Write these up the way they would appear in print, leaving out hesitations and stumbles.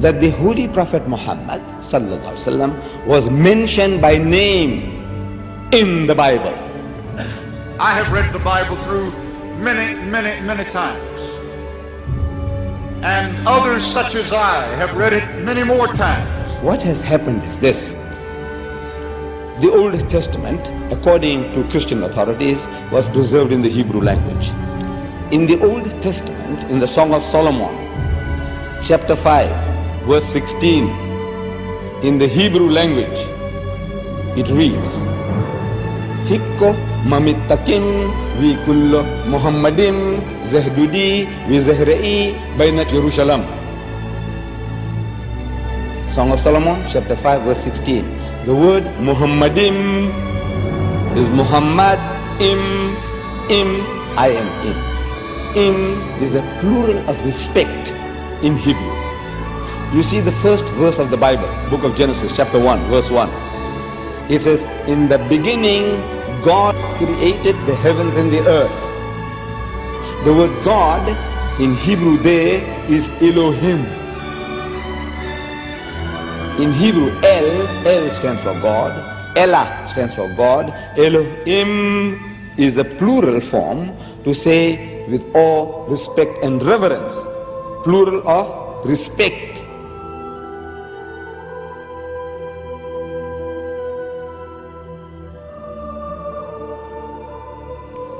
that the Holy Prophet Muhammad sallallahu alaihi wasallam was mentioned by name in the Bible. I have read the Bible through many times, and others such as I have read it many more times. What has happened is this: the Old Testament, according to Christian authorities, was preserved in the Hebrew language. In the Old Testament, in the Song of Solomon, chapter 5, verse 16, in the Hebrew language, it reads, Hikko mamittakin vi kullo Muhammadim zahdudi vi zahra'i bainat Jerusalem. Song of Solomon, chapter 5, verse 16. The word Muhammadim is Muhammad, im, I-M-im. Im is a plural of respect in Hebrew. You see the first verse of the Bible, book of Genesis, chapter 1, verse 1. It says, in the beginning, God created the heavens and the earth. The word God in Hebrew there is Elohim. In Hebrew, El stands for God, Elah stands for God, Elohim is a plural form to say with awe, respect and reverence, plural of respect.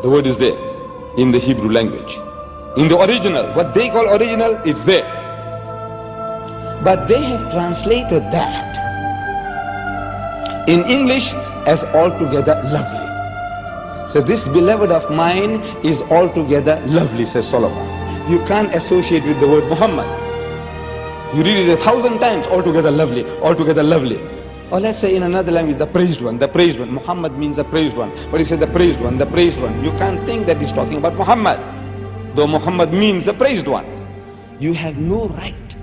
The word is there in the Hebrew language. In the original, what they call original, it's there. But they have translated that in English as altogether lovely. So this beloved of mine is altogether lovely, says Solomon. You can't associate with the word Muhammad. You read it 1,000 times, altogether lovely, altogether lovely. Or let's say in another language, the praised one, the praised one. Muhammad means the praised one. But he said the praised one, the praised one. You can't think that he's talking about Muhammad, though Muhammad means the praised one. You have no right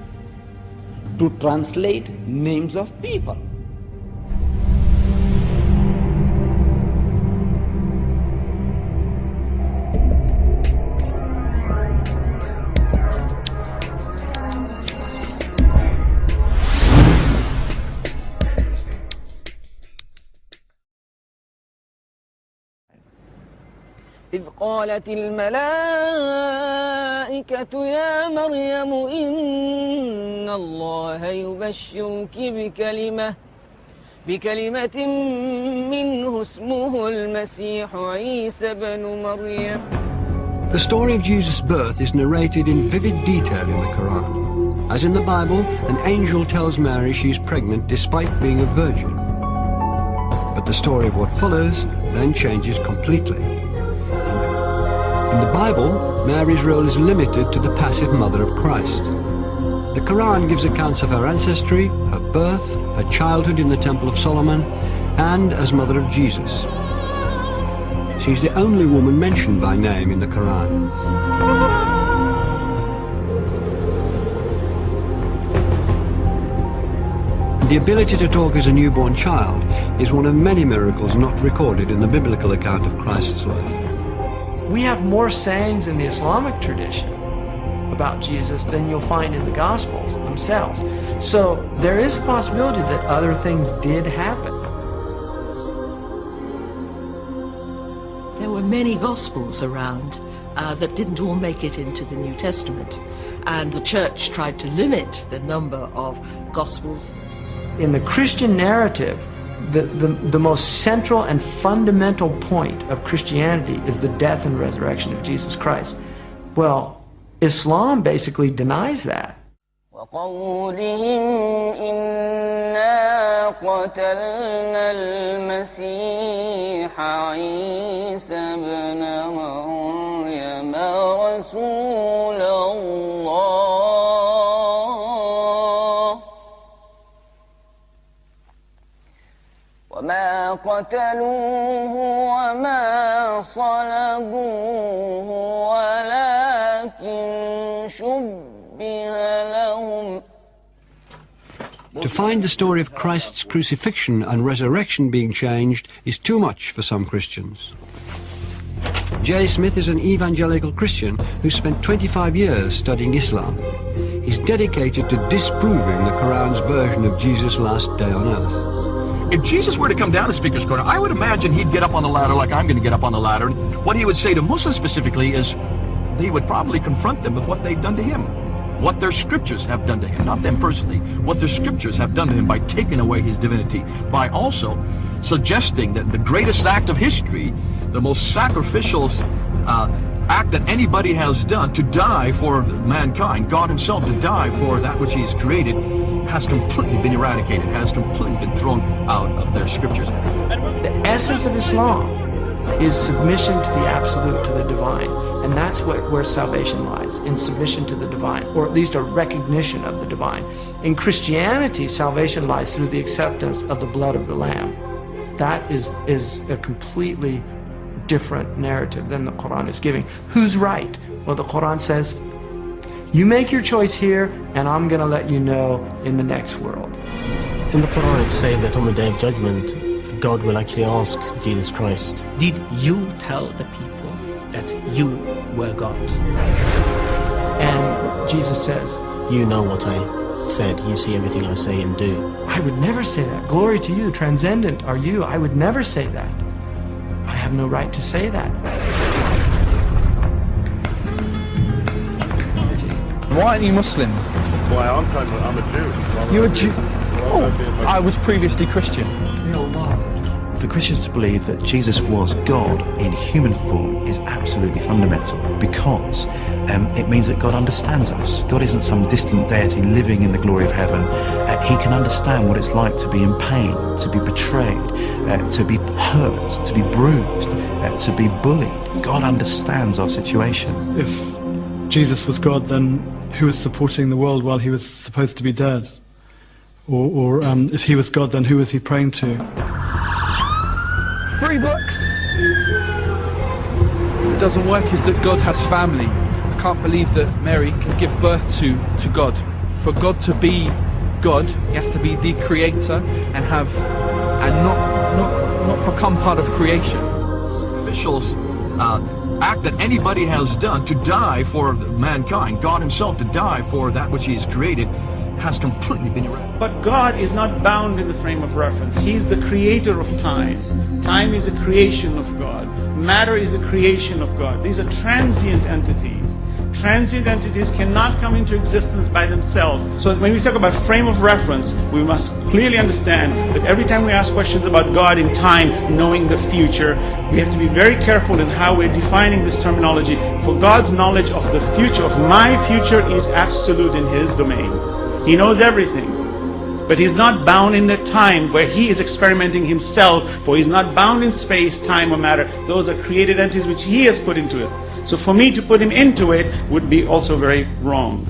to translate names of people. إذ قالت الملائكة يا مريم إن الله يبشرك بكلمة منه اسمه المسيح عيسى بن مريم. The story of Jesus' birth is narrated in vivid detail in the Quran. As in the Bible, an angel tells Mary she is pregnant despite being a virgin. But the story of what follows then changes completely. In the Bible, Mary's role is limited to the passive mother of Christ. The Quran gives accounts of her ancestry, her birth, her childhood in the Temple of Solomon, and as mother of Jesus. She's the only woman mentioned by name in the Quran. The ability to talk as a newborn child is one of many miracles not recorded in the biblical account of Christ's life. We have more sayings in the Islamic tradition about Jesus than you'll find in the Gospels themselves. So there is a possibility that other things did happen. There were many Gospels around that didn't all make it into the New Testament. And the Church tried to limit the number of Gospels. In the Christian narrative, the most central and fundamental point of Christianity is the death and resurrection of Jesus Christ. Well, Islam basically denies that. وقولهم إنا قتلنا المسيح عيسى بن مريم رسول الله وما قتلوه وما صلبوه ولكن شبه لهم. To find the story of Christ's crucifixion and resurrection being changed is too much for some Christians. J. Smith is an evangelical Christian who spent 25 years studying Islam. is dedicated to disproving the Quran's version of Jesus' last day on earth. If Jesus were to come down to Speaker's Corner, I would imagine he'd get up on the ladder like I'm going to get up on the ladder. And what he would say to Muslims specifically is he would probably confront them with what they've done to him, what their scriptures have done to him, not them personally, what their scriptures have done to him by taking away his divinity, by also suggesting that the greatest act of history, the most sacrificial act that anybody has done, to die for mankind, God himself to die for that which he has created, has completely been eradicated, has completely been thrown out of their scriptures. The essence of Islam is submission to the absolute, to the divine. And that's where salvation lies, in submission to the divine, or at least a recognition of the divine. In Christianity, salvation lies through the acceptance of the blood of the Lamb. That is a completely different narrative than the Quran is giving. Who's right? Well, the Quran says, you make your choice here, and I'm going to let you know in the next world. In the Quran it says that on the Day of Judgment, God will actually ask Jesus Christ, did you tell the people that you were God? And Jesus says, you know what I said, you see everything I say and do. I would never say that. Glory to you, transcendent are you. I would never say that. I have no right to say that. Why aren't you Muslim? Why aren't I? I'm a Jew. You're a Jew? Oh, I was previously Christian. For Christians to believe that Jesus was God in human form is absolutely fundamental, because it means that God understands us. God isn't some distant deity living in the glory of heaven. He can understand what it's like to be in pain, to be betrayed, to be hurt, to be bruised, to be bullied. God understands our situation. If Jesus was God, then who was supporting the world while he was supposed to be dead? Or if he was God, then who was he praying to? 3 books. What doesn't work is that God has family. I can't believe that Mary can give birth to God. For God to be God, he has to be the creator and not become part of creation. Officials act that anybody has done to die for mankind, God himself to die for that which he has created, has completely been eradicated. But God is not bound in the frame of reference. He is the creator of time. Time is a creation of God. Matter is a creation of God. These are transient entities. Transient entities cannot come into existence by themselves. So when we talk about frame of reference, we must clearly understand that every time we ask questions about God in time, knowing the future, we have to be very careful in how we're defining this terminology. For God's knowledge of the future, of my future, is absolute in his domain. He knows everything, but he's not bound in the time where he is experimenting himself, for he's not bound in space, time, or matter. Those are created entities which he has put into it. So for me to put him into it would be also very wrong.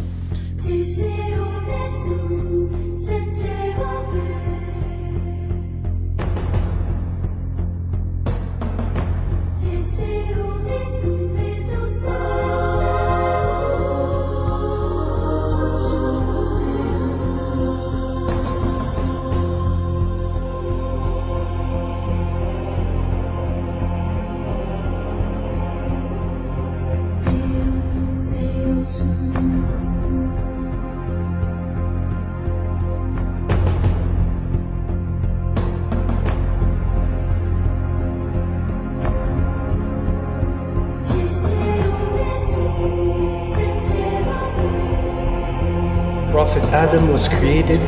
Prophet Adam was created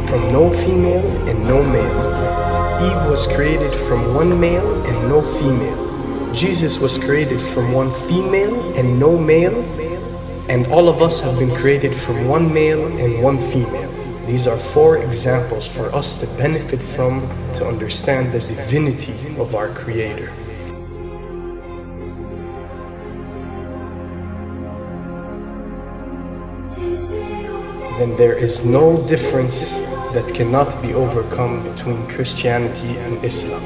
from no female and no male. Eve was created from one male and no female. Jesus was created from one female and no male. And all of us have been created from one male and one female. These are 4 examples for us to benefit from, to understand the divinity of our Creator. Then there is no difference that cannot be overcome between Christianity and Islam.